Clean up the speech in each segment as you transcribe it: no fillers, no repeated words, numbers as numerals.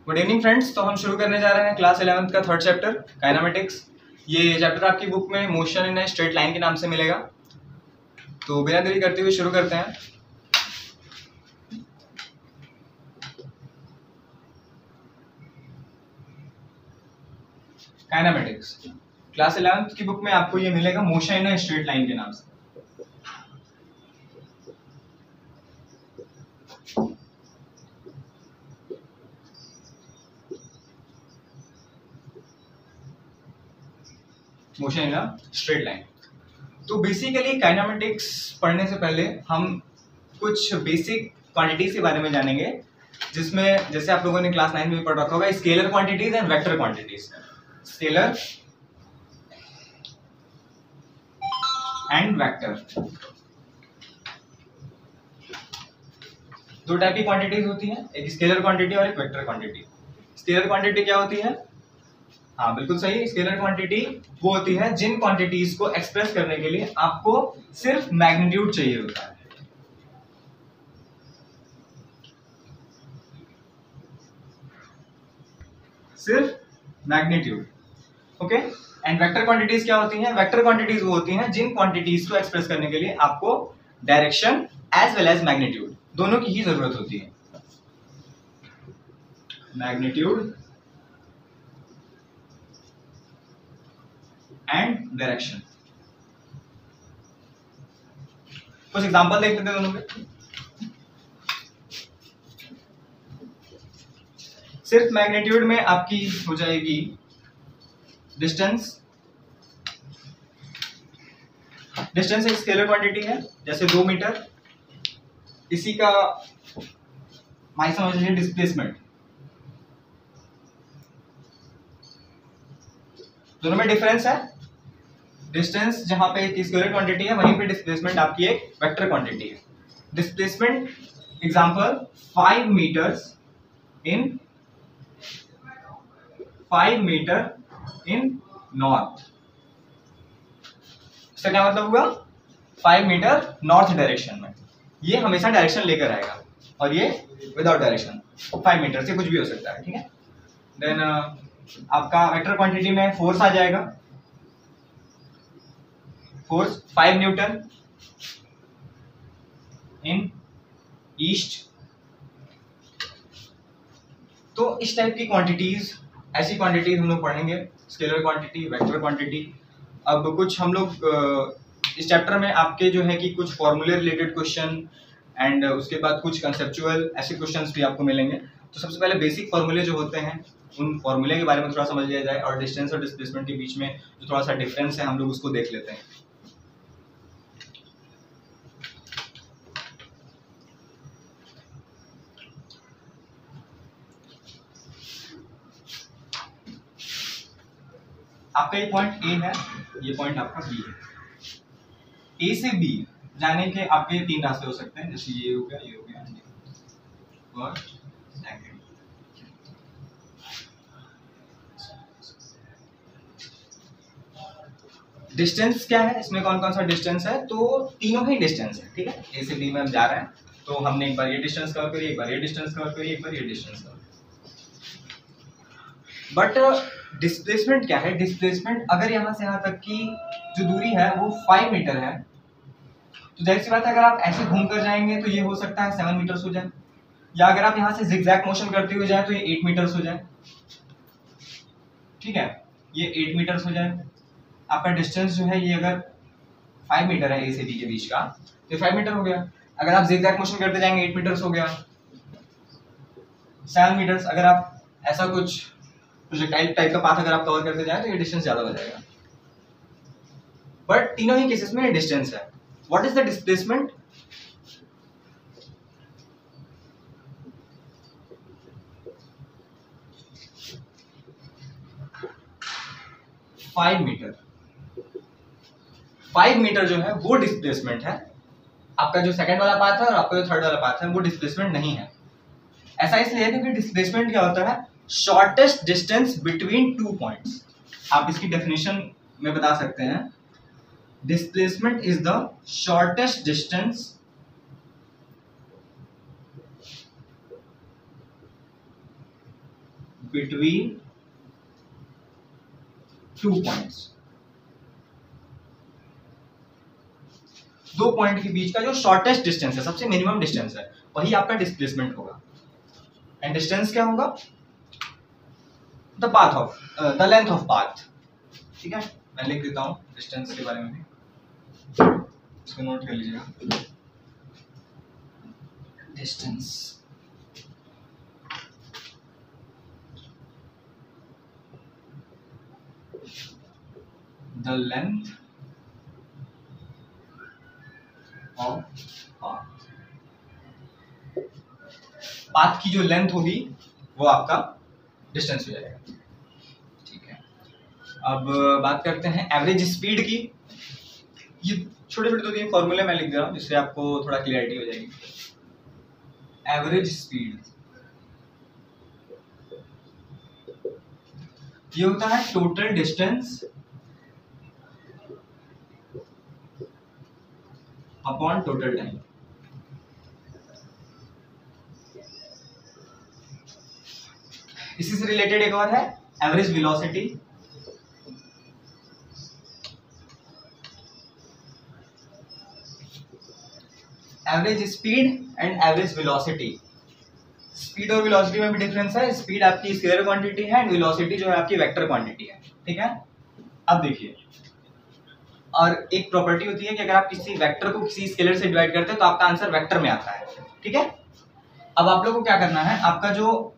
Good evening friends. तो हम शुरू करने जा रहे हैं क्लास 11th का थर्ड चैप्टर काइनेमेटिक्स। ये चैप्टर आपकी बुक में motion in a straight line के नाम से मिलेगा। तो बिना देरी करते हुए शुरू करते हैं। काइनेमेटिक्स क्लास 11th की बुक में आपको ये मिलेगा motion in a straight line के नाम से। Motion in a straight line. तो बेसिकली काइनेमेटिक्स पढ़ने से पहले हम कुछ बेसिक क्वांटिटीज के बारे में जानेंगे, जिसमें जैसे आप लोगों ने क्लास 9 में पढ़ रखा होगा scalar quantities and vector quantities. Scalar and vector दो टाइप की क्वांटिटीज होती हैं, एक स्केलर क्वांटिटी और एक वेक्टर क्वांटिटी। स्केलर क्वांटिटी क्या होती है? हाँ बिल्कुल सही, स्केलर क्वांटिटी वो होती है जिन क्वांटिटीज को एक्सप्रेस करने के लिए आपको सिर्फ मैग्नीट्यूड चाहिए होता है। सिर्फ magnitude. Okay. And vector quantities क्या होती हैं? वेक्टर क्वांटिटीज वो होती हैं जिन क्वांटिटीज को एक्सप्रेस करने के लिए आपको direction as well as magnitude दोनों की ही जरूरत होती है। Magnitude and direction. कुछ एग्जांपल देखते थे दोनों के। सिर्फ मैग्नीट्यूड में आपकी हो जाएगी डिस्टेंस। डिस्टेंस एक स्केलर क्वांटिटी है, जैसे 2 मीटर। इसी का माइक समझ लीजिए डिस्प्लेसमेंट। दोनों में डिफरेंस है। डिस्टेंस जहां पे एक स्केलर क्वांटिटी है, वहीं पे डिस्प्लेसमेंट आपकी एक वेक्टर क्वांटिटी है। डिस्प्लेसमेंट एग्जांपल 5 मीटर इन नॉर्थ। इसका क्या मतलब हुआ? 5 मीटर नॉर्थ डायरेक्शन में। ये हमेशा डायरेक्शन लेकर आएगा और ये विदाउट डायरेक्शन। 5 मीटर से कुछ भी हो सकता है, ठीक है। देन आपका वेक्टर क्वांटिटी में फोर्स आ जाएगा। फोर्स 5 न्यूटन इन ईस्ट। तो इस टाइप की क्वांटिटीज, ऐसी क्वांटिटीज हम लोग पढ़ेंगे, स्केलर क्वांटिटी, वेक्टर क्वांटिटी। अब कुछ हम लोग इस चैप्टर में आपके जो है कि कुछ फॉर्मूले रिलेटेड क्वेश्चन एंड उसके बाद कुछ कंसेप्चुअल ऐसे क्वेश्चंस भी आपको मिलेंगे। तो सबसे पहले बेसिक फॉर्मूले जो होते हैं उन फॉर्मूले के बारे में थोड़ा समझ लिया जाए, और डिस्टेंस और डिस्प्लेसमेंट के बीच में जो थोड़ा सा डिफरेंस है हम लोग उसको देख लेते हैं। आपका ये पॉइंट ए है, ये पॉइंट आपका बी है। ए से बी जाने के आपके 3 रास्ते हो सकते हैं, जैसे ये हो गया, ये हो गया, फर्स्ट सेकंड। डिस्टेंस क्या है? इसमें कौन कौन सा डिस्टेंस है? तो तीनों ही डिस्टेंस है, ठीक है। ए से बी में हम जा रहे हैं, तो हमने एक बार ये डिस्टेंस कवर करी, एक बार ये डिस्टेंस कवर करी, एक बार ये डिस्टेंस कवर। बट डिस्प्लेसमेंट क्या है? डिस्प्लेसमेंट अगर यहाँ से यहाँ तक की जो दूरी है वो 5 मीटर है, तो जाहिर सी बात है अगर आप ऐसे घूम कर जाएंगे तो ये हो सकता है 7 मीटर्स हो जाए, या अगर आप यहाँ से जिगजैग मोशन करते हुए जाए तो ये 8 मीटर्स हो जाए, ठीक है। ये 8 मीटर्स हो जाए। आपका डिस्टेंस जो है ये अगर 5 मीटर है ए से बी के बीच का, तो 5 मीटर हो गया। अगर आप जिगजैग मोशन करते जाएंगे 8 मीटर्स हो गया। 7 मीटर्स अगर आप ऐसा कुछ प्रोजेक्टाइल टाइप का पाथ अगर आप कवर करते जाए तो ये डिस्टेंस ज्यादा हो जाएगा। बट तीनों ही केसेस में डिस्टेंस है। What is the displacement? Five metre जो है वो डिस्प्लेसमेंट है। आपका जो सेकंड वाला पाथ है और आपका जो थर्ड वाला पाथ है वो डिस्प्लेसमेंट नहीं है। ऐसा इसलिए क्योंकि डिस्प्लेसमेंट क्या होता है? Shortest distance between 2 points. आप इसकी डेफिनेशन में बता सकते हैं, displacement is the shortest distance between 2 points, 2 point के बीच का जो शॉर्टेस्ट डिस्टेंस है, सबसे मिनिमम डिस्टेंस है, वही आपका डिस्प्लेसमेंट होगा। एंड डिस्टेंस क्या होगा? The path of the length of path. ठीक है, मैं लिख देता हूं डिस्टेंस के बारे में भी, इसको नोट कर लीजिएगा। Distance the length of path, path की जो लेंथ होगी वो आपका डिस्टेंस हो जाएगा। ठीक है, अब बात करते हैं एवरेज स्पीड की। ये छोटे छोटे 2-3 फॉर्मूले मैं लिख दे रहा हूँ जिससे आपको थोड़ा क्लियरिटी हो जाएगी। एवरेज स्पीड ये होता है total distance upon total time. इसी से रिलेटेड एक और है average velocity. Average speed and average velocity. Speed और वेलोसिटी में भी डिफरेंस है। स्पीड आपकी स्केलर क्वांटिटी है एंड वेलोसिटी जो है आपकी वेक्टर क्वांटिटी है। ठीक है, अब देखिए, और एक प्रॉपर्टी होती है कि अगर आप किसी वेक्टर को किसी स्केलर से डिवाइड करते हैं तो आपका आंसर वेक्टर में आता है। ठीक है, अब आप लोगों को क्या करना है, आपका जो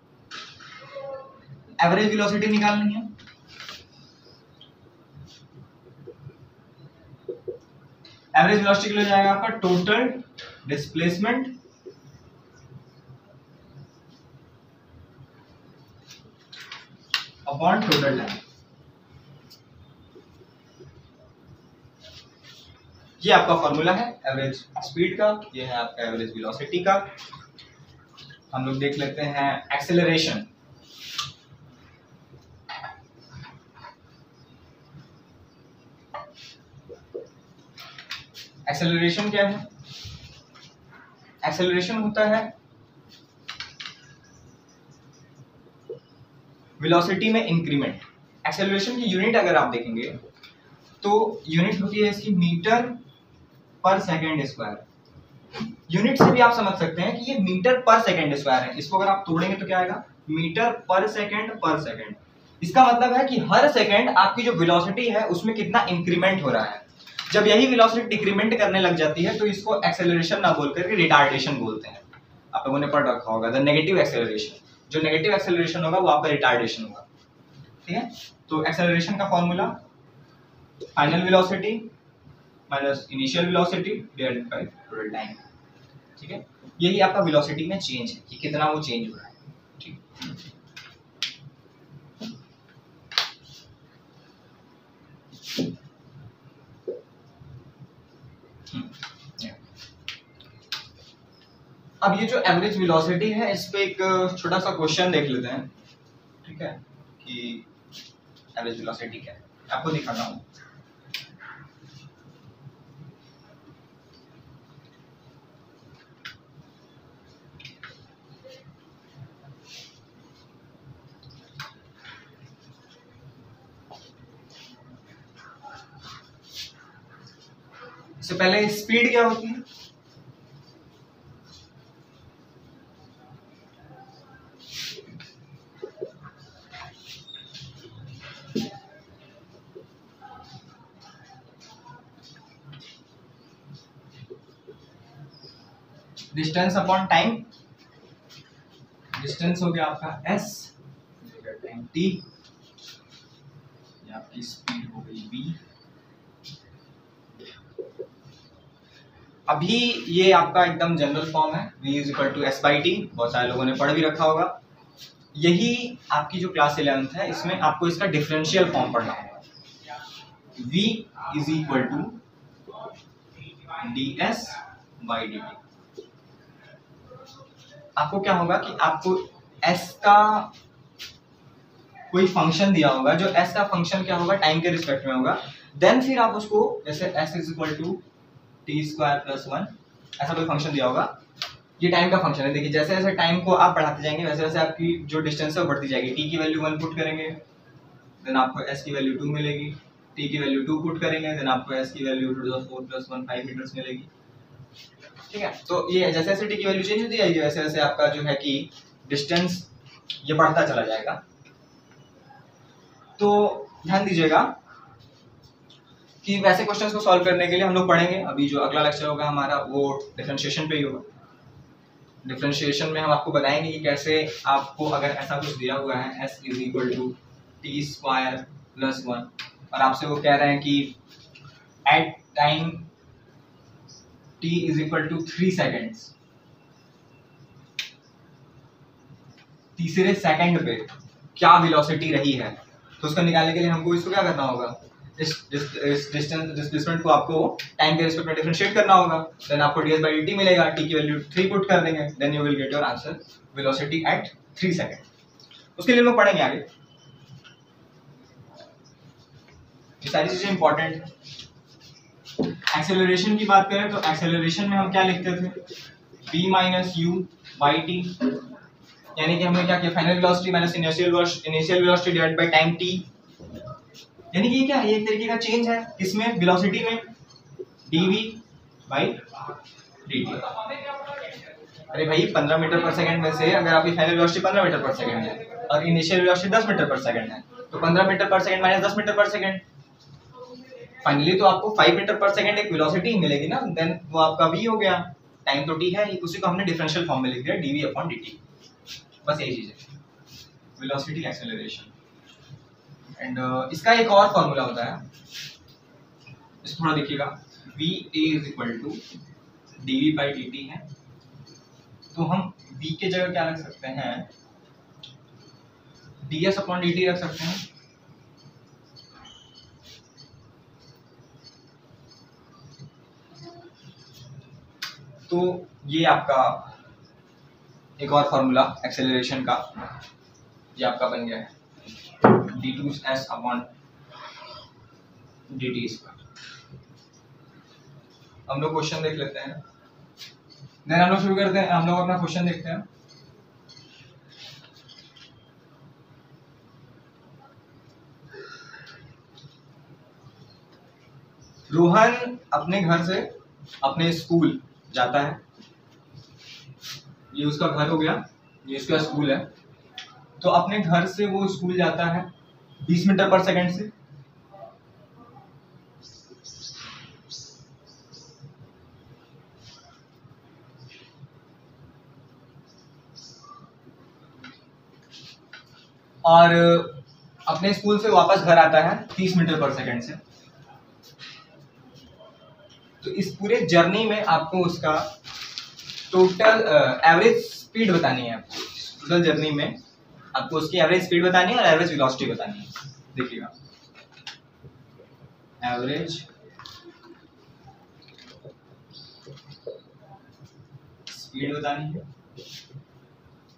एवरेज वेलोसिटी निकालनी है। एवरेज वेलोसिटी के लिए जाएगा आपका total displacement upon total time. ये आपका फॉर्मूला है एवरेज स्पीड का, ये है आपका एवरेज वेलोसिटी का। हम लोग देख लेते हैं एक्सेलरेशन। एक्सेलरेशन क्या है? एक्सेलरेशन होता है वेलोसिटी में इंक्रीमेंट। एक्सेलरेशन की यूनिट अगर आप देखेंगे तो यूनिट होती है इसकी मीटर पर सेकेंड स्क्वायर। यूनिट से भी आप समझ सकते हैं कि ये मीटर पर सेकेंड स्क्वायर है। इसको अगर आप तोड़ेंगे तो क्या आएगा? मीटर पर सेकेंड पर सेकेंड। इसका मतलब है कि हर सेकेंड आपकी जो वेलोसिटी है उसमें कितना इंक्रीमेंट हो रहा है। जब यही वेलोसिटी डिक्रीमेंट करने लग जाती है तो इसको एक्सेलरेशन ना बोल करके रिटार्डेशन बोलते हैं। आप लोगों ने पढ़ रखा होगा द नेगेटिव एक्सेलरेशन। जो नेगेटिव एक्सेलरेशन होगा वो आपका रिटार्डेशन होगा। ठीक है, तो एक्सेलरेशन का formula final velocity minus initial velocity divided by total time. ठीक है, यही आपका वेलोसिटी में चेंज है कि कितना वो चेंज हो रहा है। ठीक, अब ये जो एवरेज वेलोसिटी है इस पे एक छोटा सा क्वेश्चन देख लेते हैं। ठीक है, कि एवरेज वेलोसिटी क्या है, आपको दिखाता हूँ। इससे पहले स्पीड क्या होती है? Distance upon time. डिस्टेंस हो गया आपका s, टाइम t, ये आपकी स्पीड हो गई v। अभी ये आपका एकदम जनरल फॉर्म है, v is equal to s by t. बहुत सारे लोगों ने पढ़ भी रखा होगा। यही आपकी जो क्लास 11th है इसमें आपको इसका डिफरेंशियल फॉर्म पढ़ना होगा। v is equal to d s by d t. आपको क्या होगा कि आपको s का कोई फंक्शन दिया होगा, जो s का फंक्शन क्या होगा टाइम के रिस्पेक्ट में होगा। देन फिर आप उसको जैसे s is equal to t square plus 1 ऐसा कोई फंक्शन दिया होगा, ये टाइम का फंक्शन है। देखिए जैसे जैसे टाइम को आप बढ़ाते जाएंगे वैसे वैसे आपकी जो डिस्टेंस है वो बढ़ती जाएगी। टी की वैल्यू 1 पुट करेंगे देन आपको एस की वैल्यू 2 मिलेगी। टी की वैल्यू 2 पुट करेंगे देन आपको एस की वैल्यू 4 + 1 5 मीटर्स मिलेगी। ठीक है, तो ये जैसे जैसे टी की वैल्यू चेंज होती जाएगी वैसे वैसे आपका जो है कि डिस्टेंस ये बढ़ता चला जाएगा। तो ध्यान दीजिएगा कि वैसे क्वेश्चंस को सॉल्व करने के लिए हम लोग पढ़ेंगे। अभी जो अगला लेक्चर होगा हमारा वो डिफरेंशिएशन पे ही होगा। डिफरेंशिएशन में हम आपको बताएंगे कि कैसे आपको अगर ऐसा कुछ दिया हुआ है s = t² + 1 और आपसे वो कह रहे हैं कि एट टाइम t = 3 सेकेंड्स, तीसरे सेकंड पे क्या वेलोसिटी रही है, तो उसको निकालने के लिए हमको इसको क्या करना होगा, इस डिस्टेंस डिस्प्लेसमेंट को आपको टाइम के रिस्पेक्ट में डिफरेंशिएट करना होगा। देन आपको ds/dt मिलेगा, t की वैल्यू 3 पुट कर देंगे then you will get your answer velocity at 3 second. उसके लिए हम लोग पढ़ेंगे आगे, ये सारी चीजें इंपॉर्टेंट है। एक्सेलरेशन की बात करें तो एक्सेलरेशन में हम क्या लिखते थे, v - u/t, यानी कि हमने क्या किया, final velocity minus initial velocity divided by time t, यानी कि ये क्या है, ये एक तरीके का चेंज है किसमें, वेलोसिटी में, dv/dt। अरे भाई 15 मीटर पर सेकंड में से अगर आपकी फाइनल वेलोसिटी 15 मीटर पर सेकंड है और इनिशियल वेलोसिटी 10 मीटर पर सेकंड है तो 15 मीटर पर सेकंड माइनस 10 मीटर पर सेकंड, फाइनली तो आपको 5 मीटर पर सेकंड एक वेलोसिटी मिलेगी ना, देन वो आपका v हो गया, टाइम तो t है, उसी को हमने डिफरेंशियल फॉर्म में लिख दिया dv/dt। बस यही चीज है वेलोसिटी एक्सेलरेशन। एंड इसका एक और फॉर्मूला होता है, इसको थोड़ा देखिएगा, va = dv/dt है, तो हम v के जगह क्या रख सकते हैं, ds/dt रख सकते हैं। तो ये आपका एक और फॉर्मूला एक्सेलरेशन का ये आपका बन गया है d2s/dt²। हम लोग क्वेश्चन देख लेते हैं, देन हम लोग शुरू करते हैं, हम लोग अपना क्वेश्चन देखते हैं। रोहन अपने घर से अपने स्कूल जाता है, ये उसका घर हो गया, ये उसका स्कूल है, तो अपने घर से वो स्कूल जाता है 20 मीटर पर सेकंड से, और अपने स्कूल से वापस घर आता है 30 मीटर पर सेकंड से। तो इस पूरे जर्नी में आपको उसका टोटल एवरेज स्पीड बतानी है, टोटल जर्नी में आपको उसकी एवरेज स्पीड बतानी है और एवरेज वेलोसिटी बतानी है। देखिएगा, एवरेज स्पीड बतानी है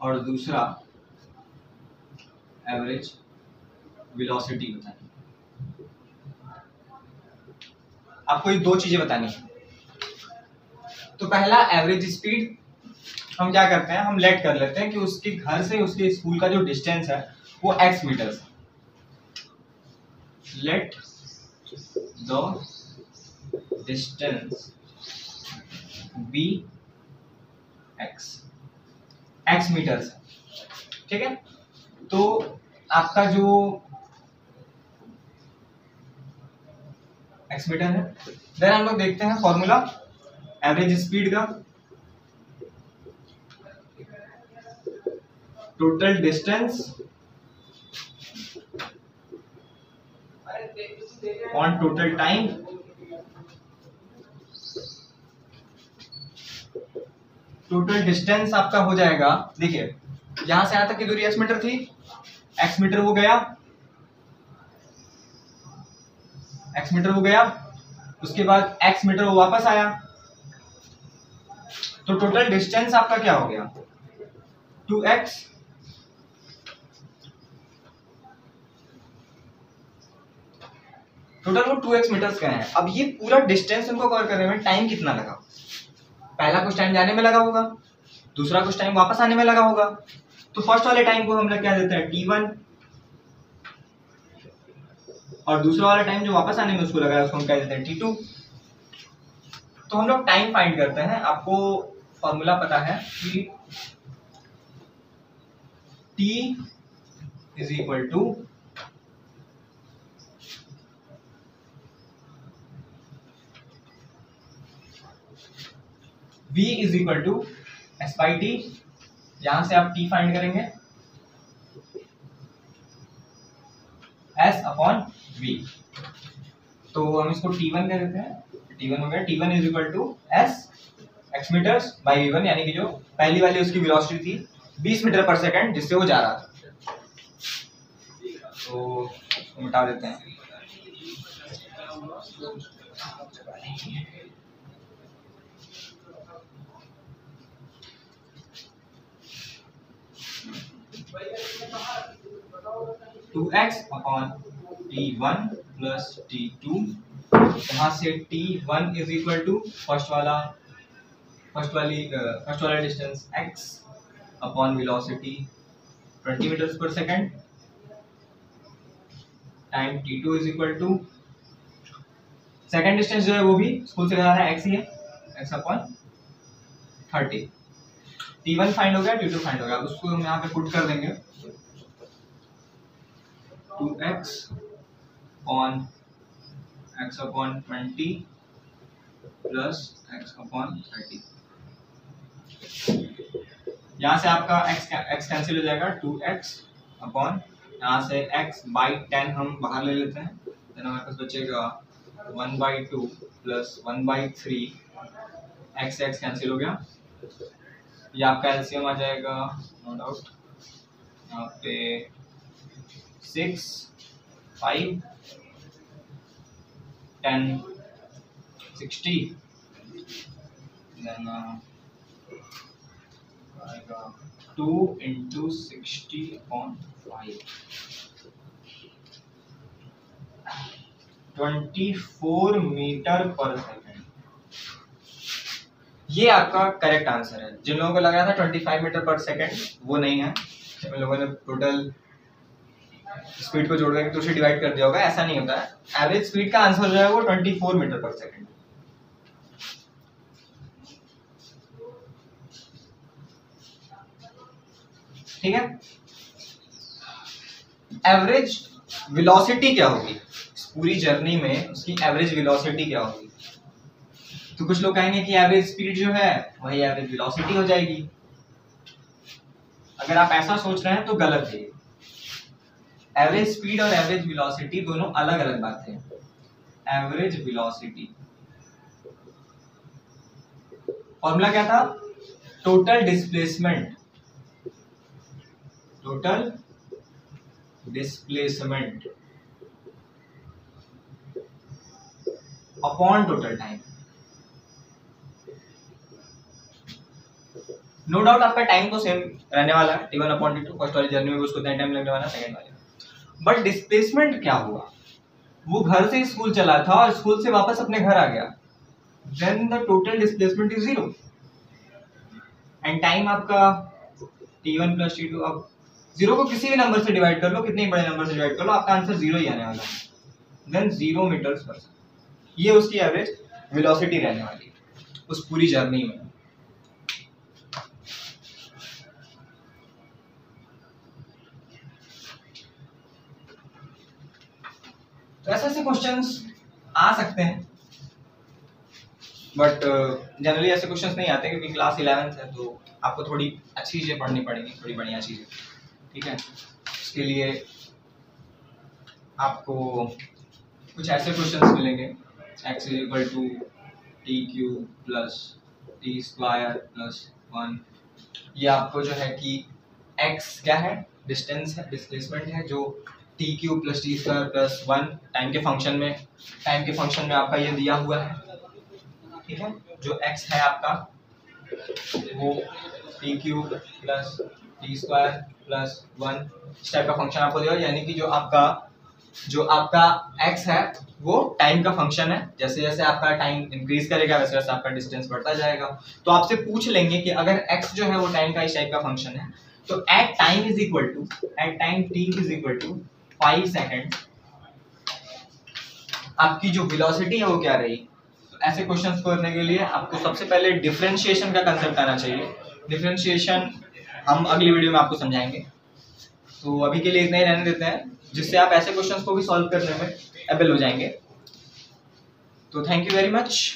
और दूसरा एवरेज वेलोसिटी बतानी है। आपको ये दो चीजें बतानी है। तो पहला एवरेज स्पीड हम क्या करते हैं, हम लेट कर लेते हैं कि उसके घर से उसके स्कूल का जो डिस्टेंस है वो x मीटर है। Let the distance be x metre है, ठीक है। तो आपका जो x मीटर है, देन हम लोग देखते हैं फॉर्मूला एवरेज स्पीड का, total distance on total time total distance आपका हो जाएगा। देखिए यहां से यहां तक की दूरी x मीटर थी, x मीटर वो गया, x मीटर वो गया, उसके बाद x मीटर वो वापस आया, तो टोटल डिस्टेंस आपका क्या हो गया 2x, टोटल वो 2x मीटर्स का है। अब ये पूरा डिस्टेंस उनको कवर करने में टाइम कितना लगा, पहला कुछ टाइम जाने में लगा होगा, दूसरा कुछ टाइम वापस आने में लगा होगा। तो फर्स्ट वाले टाइम को हम लोग क्या देते हैं t1, और दूसरा वाला टाइम जो वापस आने में उसको लगा है उसको हम क्या देते हैं t2। तो हम लोग टाइम फाइंड करते हैं। आपको फॉर्मूला पता है कि t is equal to v is equal to s by t. यहां से आप t फाइंड करेंगे s अपॉन v। तो हम इसको t1 कह देते हैं, t1 हो गया। t1 is equal to s x metres by v1, यानी कि जो पहली वाली उसकी वेलोसिटी थी 20 मीटर पर सेकंड जिससे वो जा रहा था। तो उसको मिटा देते हैं। Two x upon t1 plus t2। यहाँ से t1 is equal to first वाला distance x upon velocity 20 metres per second time t2 is equal to second distance जो है वो भी स्कूल से करा है x ही है, x अपॉन 30। t1 फाइंड हो गया, t2 फाइंड हो गया। उसको हम यहाँ पे पुट कर देंगे 2x upon x upon 20 plus x upon 30। यहाँ से आपका x कैंसिल हो जाएगा, 2x अपॉन यहाँ से x बाई 10 हम बाहर ले लेते हैं, तो हमारे पास बचेगा 1/2 प्लस 1/3। x कैंसिल हो गया। ये आपका एलसीएम आ जाएगा नो डाउट यहाँ पे 6, 5, 10, 60, then 2 into 60 upon 5, 24 मीटर पर सेकंड। ये आपका करेक्ट आंसर है। जिन लोगों को लग रहा था 25 मीटर पर सेकंड, वो नहीं है। जिन लोगों ने टोटल स्पीड को जोड़ करके तो उसे डिवाइड कर दिया होगा, ऐसा नहीं होता है। एवरेज स्पीड का आंसर जो है वो 24 मीटर पर सेकंड। ठीक है। एवरेज वेलोसिटी क्या होगी पूरी जर्नी में, उसकी एवरेज वेलोसिटी क्या होगी? तो कुछ लोग कहेंगे कि एवरेज स्पीड जो है वही एवरेज वेलोसिटी हो जाएगी। अगर आप ऐसा सोच रहे हैं तो गलत है। एवरेज स्पीड और एवरेज वेलोसिटी दोनों अलग अलग बातें हैं। एवरेज वेलोसिटी फॉर्मूला क्या था? Total displacement upon total time. No doubt आपका टाइम तो सेम रहने वाला है, t1 अपॉन t2। फर्स्ट वाली जर्नी में उसको इतना टाइम लगने वाला, सेकंड वाले। बट डिस्प्लेसमेंट क्या हुआ? वो घर से स्कूल चला था और स्कूल से वापस अपने घर आ गया, then the total displacement is 0 and time आपका t1 प्लस t2। अब 0 को किसी भी नंबर से डिवाइड कर लो, कितने बड़े नंबर से डिवाइड कर लो, आपका आंसर 0 ही आने वाला है। देन 0 मीटर्स पर सेकंड, ये उसकी एवरेज वेलोसिटी रहने वाली है उस पूरी जर्नी में। तो ऐसे क्वेश्चंस आ सकते हैं, बट जनरली ऐसे क्वेश्चंस नहीं आते क्योंकि क्लास 11th है, तो आपको थोड़ी अच्छी चीजें पढ़नी पड़ेंगी, थोड़ी बढ़िया चीजें। ठीक है। इसके लिए आपको कुछ ऐसे क्वेश्चंस मिलेंगे, x is equal to t cube plus t square plus 1। ये आपको जो है कि x क्या है? डिस्टेंस है, डिस्प्लेसमेंट है, जो T cube plus t square plus 1 time के फंक्शन में आपका ये दिया हुआ है। ठीक है। जो x है आपका वो T cube plus t square plus 1 इस टाइप का फंक्शन आपको दिया, यानी कि जो आपका जो आपका x है वो टाइम का फंक्शन है, जैसे जैसे आपका टाइम इंक्रीज करेगा वैसे वैसे आपका डिस्टेंस बढ़ता जाएगा। तो आपसे पूछ लेंगे कि अगर x जो है वो टाइम का इस टाइप का फंक्शन है तो at time t is equal to 5 second आपकी जो वेलोसिटी है वो क्या रही। तो ऐसे क्वेश्चंस को करने के लिए आपको सबसे पहले डिफरेंशिएशन का कंसेप्ट आना चाहिए। डिफरेंशिएशन हम अगली वीडियो में आपको समझाएंगे, तो अभी के लिए इतना ही रहने देते हैं, जिससे आप ऐसे क्वेश्चंस को भी सॉल्व करने में एबल हो जाएंगे। तो थैंक यू वेरी मच।